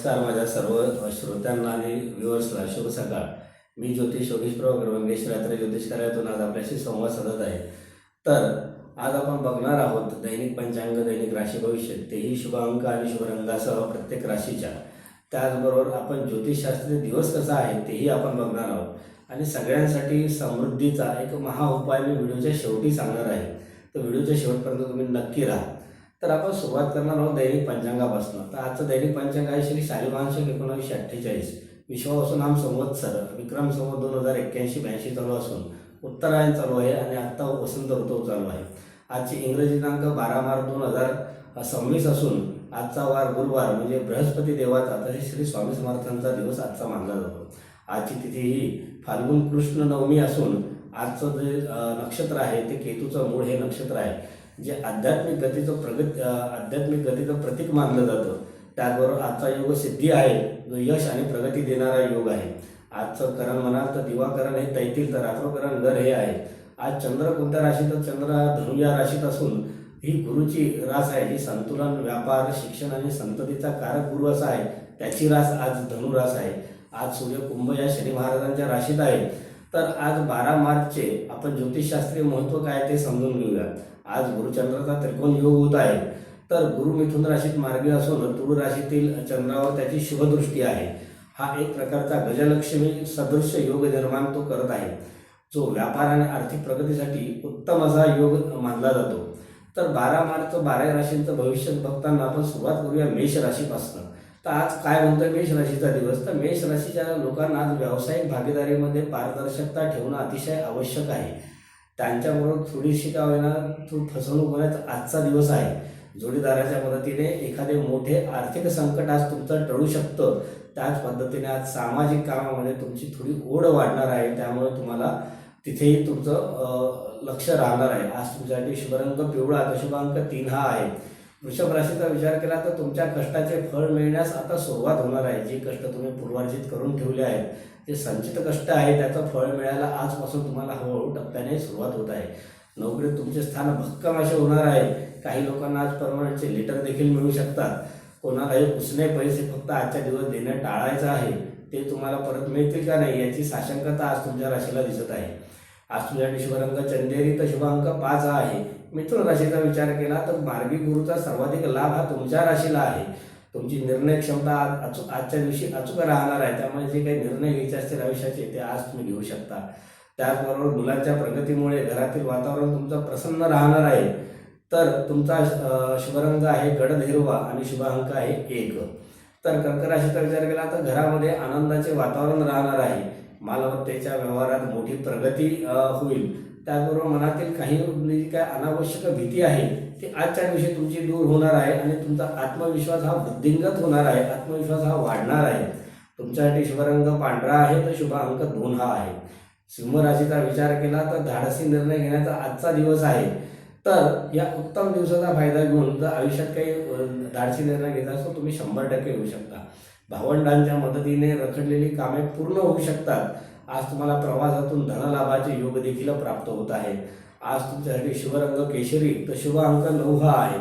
नमस्कार माझ्या सर्व श्रोत्यांना आणि व्ह्युअर्सला शुभ सकाळ. मी ज्योतिष योगेश प्रभाकर मंगेश रात्री ज्योतिष कार्यातून आज आपल्याशी संवाद साधत आहे. तर आज आपण बघणार आहोत दैनिक पंचांग, दैनिक राशी भविष्य, तेही शुभ अंक आणि शुभ रंगासह प्रत्येक राशीच्या. त्याचबरोबर आपण ज्योतिषशास्त्रीय दिवस कसा आहे तेही आपण बघणार आहोत आणि सगळ्यांसाठी समृद्धीचा एक महा उपाय मी व्हिडिओच्या शेवटी सांगणार आहे. तर व्हिडिओच्या शेवटपर्यंत तुम्ही नक्की राहा. तर आपण सुरुवात करणार आहोत दैनिक पंचांगापासून. तर आजचं दैनिक पंचांग आहे श्री शालिवाहन शक 1948, विश्वावसु नाम संवत्सर, विक्रम संवत 2081-82 चालू असून उत्तरायण चालू आहे आणि आत्ता वसंत ऋतू चालू आहे. आजची इंग्रजी दिनांक 12 मार्च 2026 असून आजचा वार गुरुवार म्हणजे बृहस्पती देवाचा तसेच श्री स्वामी समर्थांचा दिवस आजचा मानला जातो. आजची तिथी ही फाल्गुन कृष्ण नवमी असून आजचं जे नक्षत्र आहे ते केतूचं मूळ हे नक्षत्र आहे, जे आध्यात्मिक गतीचं प्रतीक मानलं जातं. त्याचबरोबर आजचा योग सिद्धी आहे, जो यश आणि प्रगती देणारा योग आहे. आजचं करण म्हणाल तर दिवाकरण हे तैतील, तर रात्रकरण घर हे आहे. आज चंद्र कोणत्या राशीत? चंद्र धनु या राशीत असून ही गुरुची रास आहे, जी संतुलन, व्यापार, शिक्षण आणि संततीचा कारक गुरु असा आहे. त्याची रास आज धनु रास आहे. आज सूर्य कुंभ या शनी महाराजांच्या राशीत आहे. तर आज 12 मार्चचे आपण ज्योतिषशास्त्रीय महत्त्व काय ते समजून घेऊया. आज गुरुचंद्राचा त्रिकोण योग होत आहे. तर गुरु मिथुन राशीत मार्गी असून तुळ राशीतील चंद्रावर त्याची शुभदृष्टी आहे. हा एक प्रकारचा गजलक्ष्मी सदृश्य योग निर्माण तो करत आहे, जो व्यापार आणि आर्थिक प्रगतीसाठी उत्तम असा योग मानला जातो. तर 12 मार्च 12 राशींचं भविष्य बघताना आपण सुरुवात करूया मेष राशीपासून. तर आज काय म्हणतोय मेष राशीचा दिवस? तर मेष राशीच्या लोकांना आज व्यावसायिक भागीदारीमध्ये पारदर्शकता ठेवणं अतिशय आवश्यक आहे. त्यांच्याबरोबर थोडीशी का होईना फसवणूक होण्याचा आजचा दिवस आहे. जोडीदाराच्या मदतीने एखादे मोठे आर्थिक संकट आज तुमचं टळू शकतं. त्याच पद्धतीने आज सामाजिक कामामध्ये तुमची थोडी ओढ वाढणार आहे, त्यामुळे तुम्हाला तिथेही तुमचं लक्ष राहणार आहे. आज तुमच्यासाठी शुभरंग पिवळा, तर शुभ अंक 3 हा आहे. वृषभ राशीचा विचार केला तर तुमच्या कष्टाचे फळ मिळण्यास आता सुरुवात होणार आहे. जे कष्ट तुम्ही पूर्वार्जित करून ठेवले आहेत, जे संचित कष्ट आहे, त्याचं फळ मिळायला आजपासून तुम्हाला हळूहळू टप्प्याने सुरुवात होत आहे. नोकरीत तुमचे स्थान भक्कम असे होणार आहे. काही लोकांना आज परमनंटचे लेटर देखील मिळू शकतात. कोणालाही उसने पैसे फक्त आजच्या दिवस देणं टाळायचं आहे. ते तुम्हाला परत मिळतील का नाही याची साशंकता आज तुमच्या राशीला दिसत आहे. आज तुमच्यासाठी शुभरंग चंदेरी, तर शुभ अंक 5 हा आहे. मिथुन राशीचा विचार केला तर मार्गी गुरुचा सर्वाधिक लाभ हा तुमच्या राशीला आहे. तुमची निर्णय क्षमता आजच्या दिवशी अचूक राहणार आहे. त्यामुळे जे काही निर्णय घ्यायचे असतील आयुष्याचे ते आज तुम्ही घेऊ शकता. त्याचबरोबर मुलांच्या प्रगतीमुळे घरातील वातावरण तुमचं प्रसन्न राहणार आहे. तर तुमचा शुभरंग आहे गडद हिरवा आणि शुभ अंक आहे 1. तर कर्क राशीचा विचार केला तर घरामध्ये आनंदाचे वातावरण राहणार आहे. मालमत्तेच्या व्यवहारात मोठी प्रगती होईल. त्याचबरोबर मनातील काही काय अनावश्यक भीती आहे ती आजच्या दिवशी तुमची दूर होणार आहे आणि तुमचा आत्मविश्वास हा वृद्धिंगत होणार आहे. आत्मविश्वास हा वाढणार आहे. तुमच्यासाठी शुभरंग पांढरा आहे, तर शुभ अंक 2 हा आहे. सिंह राशीचा विचार केला तर धाडसी निर्णय घेण्याचा आजचा दिवस आहे. तर या उत्तम दिवसाचा फायदा घेऊन जर आयुष्यात काही धाडसी निर्णय घ्यायचा असतो तुम्ही 100% घेऊ शकता. भावंडांच्या मदतीने रखडलेली कामे पूर्ण होऊ शकतात. आज तुम्हाला प्रवासातून धनलाभाचे योग देखील प्राप्त होत आहेत. आज तुमच्यासाठी शुभरंग केशरी, तर शुभ अंक 9 हा आहे.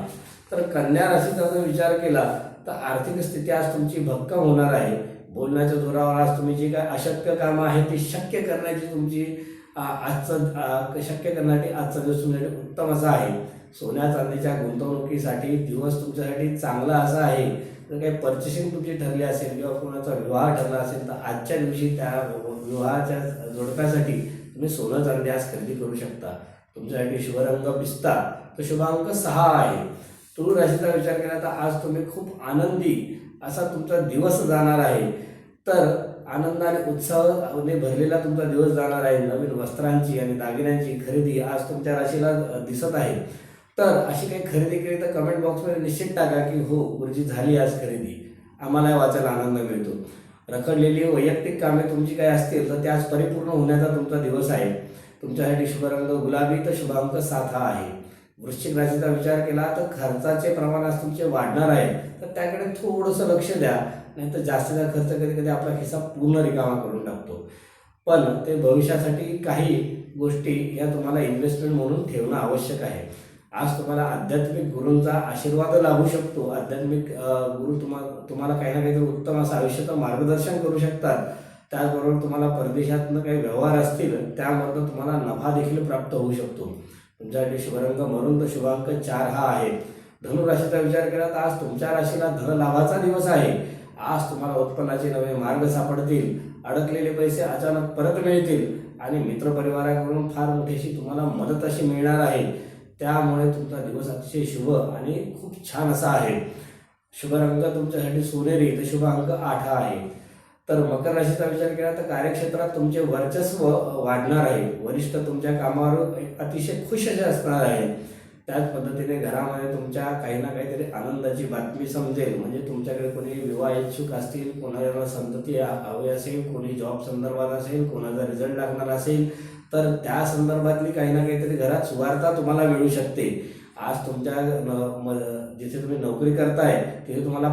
तर कन्या राशीचा जर विचार केला तर आर्थिक स्थिती आज तुमची भक्कम होणार आहे. बोलण्याच्या जोरावर आज तुम्ही जी काय अशक्य कामं आहेत ती शक्य करण्याची तुमची शक्य करण्यासाठी आजचा दिवस तुमच्यासाठी उत्तम असा आहे. सोन्या चांदीच्या गुंतवणुकीसाठी दिवस तुमच्यासाठी चांगला असा आहे. जर काही पर्चेसिंग तुमची ठरली असेल किंवा कोणाचा विवाह ठरला असेल तर आजच्या दिवशी त्या विवाहाच्या जोडप्यासाठी तुम्ही सोनं चांदी आज खरेदी करू शकता. तुमच्यासाठी शुभरंग पिस्ता, तर शुभ अंक 6 आहे. तुळ राशीचा विचार केला तर आज तुम्ही खूप आनंदी असा तुमचा दिवस जाणार आहे. तर आनंद आणि उत्साहाने भरलेला तुमचा दिवस जाणार आहे. नवीन वस्त्रांची आणि दागिन्यांची खरेदी आज तुमच्या राशीला दिसत आहे. तर अशी काही खरेदी केली तर कमेंट बॉक्समध्ये निश्चित टाका की हो गुरुजी झाली आज खरेदी, आम्हाला वाचायला आनंद मिळतो. रखडलेली वैयक्तिक कामे तुमची काय असतील तर ते आज परिपूर्ण होण्याचा तुमचा दिवस आहे. तुमच्यासाठी शुभरंग गुलाबी, तर शुभ अंक 7 हा आहे. वृश्चिक राशीचा विचार केला तर खर्चाचे प्रमाण आज तुमचे वाढणार आहे. तर त्याकडे थोडंसं लक्ष द्या, नाहीतर जास्तीचा खर्च कधी कधी आपला खिसा पूर्ण रिकामा करून टाकतो. पण ते भविष्यासाठी काही गोष्टी या तुम्हाला इन्व्हेस्टमेंट म्हणून ठेवणं आवश्यक आहे. आज तुम्हाला आध्यात्मिक गुरूंचा आशीर्वाद लाभू शकतो. आध्यात्मिक गुरु तुम्हाला काही ना काहीतरी उत्तम असं आयुष्याचं मार्गदर्शन करू शकतात. त्याचबरोबर तुम्हाला परदेशातनं काही व्यवहार असतील त्यामधनं तुम्हाला नफा देखील प्राप्त होऊ शकतो. तुमच्यासाठी शुभरंग मरून तर शुभांक 4 हा आहे. धनुराशीचा विचार केला तर आज तुमच्या राशीला धनलाभाचा दिवस आहे. आज तुम्हाला उत्पन्नाचे नवे मार्ग सापडतील. अडकलेले पैसे अचानक परत मिळतील आणि मित्रपरिवाराकडून फार मोठीशी तुम्हाला मदत अशी मिळणार आहे. त्यामुळे तुमचा दिवस अतिशय शुभ आणि खूप छान असा आहे. शुभ रंग तुमच्यासाठी सोनेरी तर शुभ अंक 8 हा आहे. तर मकर राशीचा विचार केला तर कार्यक्षेत्रात तुमचे वर्चस्व वाढणार आहे. वरिष्ठ तुमच्या कामावर अतिशय खुश असे असणार आहे. त्याच पद्धतीने घरामध्ये तुमच्या काही ना काहीतरी आनंदाची बातमी समजेल. म्हणजे तुमच्याकडे कोणी विवाह इच्छुक असतील, कोणाला संतती हवी असेल, कोणी जॉब संदर्भात असेल, कोणाचा रिझल्ट लागणार असेल तर त्या संदर्भातली काही ना काहीतरी घरात सुवार्ता तुम्हाला मिळू शकते. आज तुमच्या जिथे तुम्ही नोकरी करताय तिथे तुम्हाला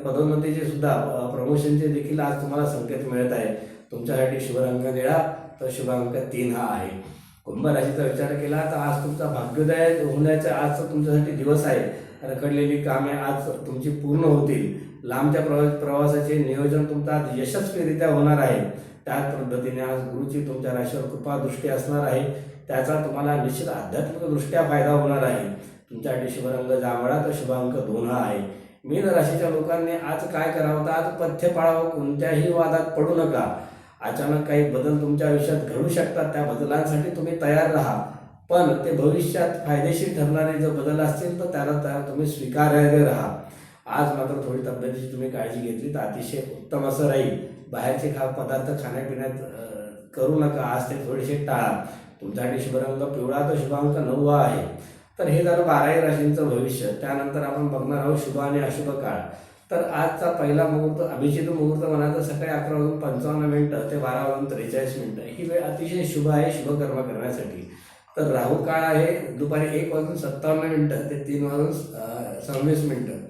पदोन्नतीचे सुद्धा प्रमोशनचे देखील आज तुम्हाला संकेत मिळत आहे. तुमच्यासाठी शुभ रंग निळा तर शुभ अंक 3 हा आहे. कुंभ राशीचा विचार केला तर आज तुमचा भाग्योदय होण्याचा आजचा तुमच्यासाठी दिवस आहे. रखडलेली कामे आज तुमची पूर्ण होतील. लांबच्या प्रवासाचे नियोजन तुमचा आज यशस्वीरित्या होणार आहे. त्याच पद्धतीने आज गुरुची तुमच्या राशीवर कृपा दृष्टी असणार आहे. त्याचा तुम्हाला निश्चित आध्यात्मिकदृष्ट्या फायदा होणार आहे. तुमच्यासाठी शुभ रंग जांभळा तर शुभ अंक 2 हा आहे. मीन राशीच्या लोकांनी आज काय करावं तर आज पथ्य पाळावं. कोणत्याही वादात पडू नका. अचानक काही बदल तुमच्या आयुष्यात घडू शकतात. त्या बदलांसाठी तुम्ही तयार राहा. पण ते भविष्यात फायदेशीर ठरणारे जर बदल असतील तर त्याला तुम्ही स्वीकारायला राहा. आज मात्र थोडी तब्येतीची तुम्ही काळजी घेतली तर अतिशय उत्तम असं राहील. बाहेरचे पदार्थ खाण्यापिण्यात करू नका. आज ते थोडेसे टाळा. तुमच्यासाठी शुभ रंग पिवळा तर शुभ अंक 9 आहे. तर हे झालं 12 राशींचं भविष्य. त्यानंतर आपण बघणार आहोत शुभ आणि अशुभ काळ. तर आजचा पहिला मुहूर्त अभिजित मुहूर्त म्हणायचं सकाळी 11:55 ते 12:43 ही वेळ अतिशय शुभ आहे शुभ कर्म करण्यासाठी. तर राहू काळ आहे दुपारी 1:57 ते 3:26.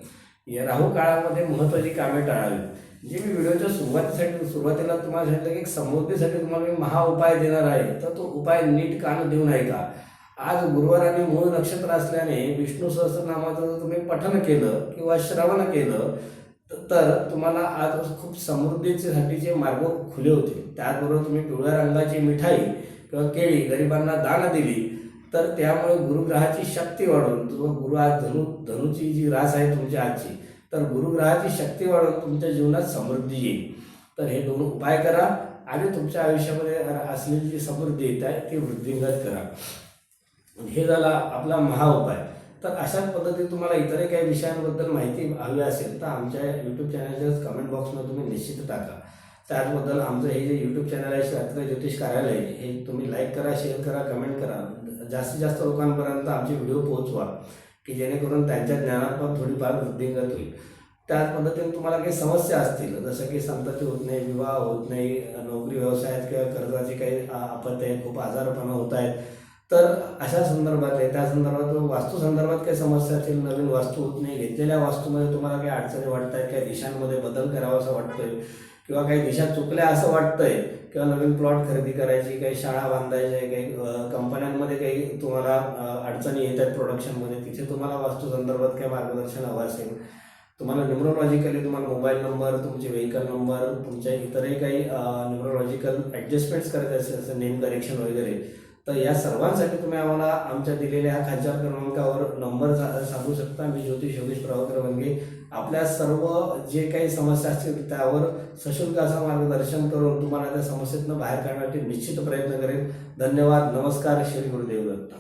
या राहू काळामध्ये महत्त्वाची कामे टाळावीत. जे मी व्हिडिओच्या सुरुवातीला तुम्हाला सांगितलं की एक समृद्धीसाठी तुम्हाला मी महाउपाय देणार आहे. तर तो उपाय नीट कान देऊन ऐका. आज गुरुवार आणि मूळ नक्षत्र असल्याने विष्णू सहस्रनामाचं जर तुम्ही पठण केलं किंवा श्रवण केलं तर तुम्हाला आज खूप समृद्धीसाठीचे मार्ग खुले होतील. त्याचबरोबर तुम्ही पिवळ्या रंगाची मिठाई किंवा केळी गरिबांना दान दिली तर त्यामुळे गुरुग्रहाची शक्ती वाढून गुरु आज धनुची जी रास आहे तुमची आजची तर गुरुग्रहाची शक्ती वाढून तुमच्या जीवनात समृद्धी येईल. तर हे 2 उपाय करा आणि तुमच्या आयुष्यामध्ये असलेली जी समृद्धी येत आहे ती वृद्धिंगत करा. हे झाला आपला महाउपाय. तर अशाच पद्धतीने तुम्हाला इतरही काही विषयांबद्दल माहिती हवी असेल तर आमच्या यूट्यूब चॅनलच्या कमेंट बॉक्समध्ये तुम्ही निश्चित टाका. त्याचबद्दल आमचं हे जे यूट्यूब चॅनल आहे श्रीरात्र ज्योतिष कार्यालय हे तुम्ही लाईक करा, शेअर करा, कमेंट करा. जास्तीत जास्त लोकांपर्यंत आमचे व्हिडिओ पोहोचवा की जेणेकरून त्यांच्या ज्ञानात पण थोडीफार वृद्धिंगत होईल. त्याच पद्धतीने तुम्हाला काही समस्या असतील जसं की संतती होत नाही, विवाह होत नाही, नोकरी व्यवसायात किंवा कर्जाची काही आपत्ती आहे, खूप आजारपणा होत आहेत तर अशा संदर्भात आहे. त्या संदर्भात वास्तू संदर्भात काही समस्या असतील, नवीन वास्तू होत नाही, घेतलेल्या वास्तूमध्ये तुम्हाला काही अडचणी वाटत आहेत, काही दिशांमध्ये बदल करावा असं वाटतंय किंवा काही दिशा चुकल्या असं वाटतंय किंवा नवीन प्लॉट खरेदी करायची, काही शाळा बांधायची आहे, काही कंपन्यांमध्ये काही तुम्हाला अडचणी येत आहेत प्रोडक्शनमध्ये, तिथे तुम्हाला वास्तू संदर्भात काही मार्गदर्शन हवं असेल, तुम्हाला न्यूमरोलॉजिकली तुम्हाला मोबाईल नंबर, तुमचे व्हेकल नंबर, तुमच्या इतरही काही न्यूमरोलॉजिकल ॲडजस्टमेंट्स करायचे असेल जसं नेम करेक्शन वगैरे तर या सर्वांसाठी तुम्ही आम्हाला आमच्या दिलेल्या ह्या खालच्या क्रमांकावर नंबर सांगू शकता. मी ज्योतिष योगेश प्रभाकर वनगे आपल्या सर्व जे काही समस्या असतील त्यावर सशुल्क असं मार्गदर्शन करून तुम्हाला त्या समस्येतनं बाहेर काढण्यासाठी निश्चित प्रयत्न करेन. धन्यवाद. नमस्कार. श्री गुरुदेव दत्त.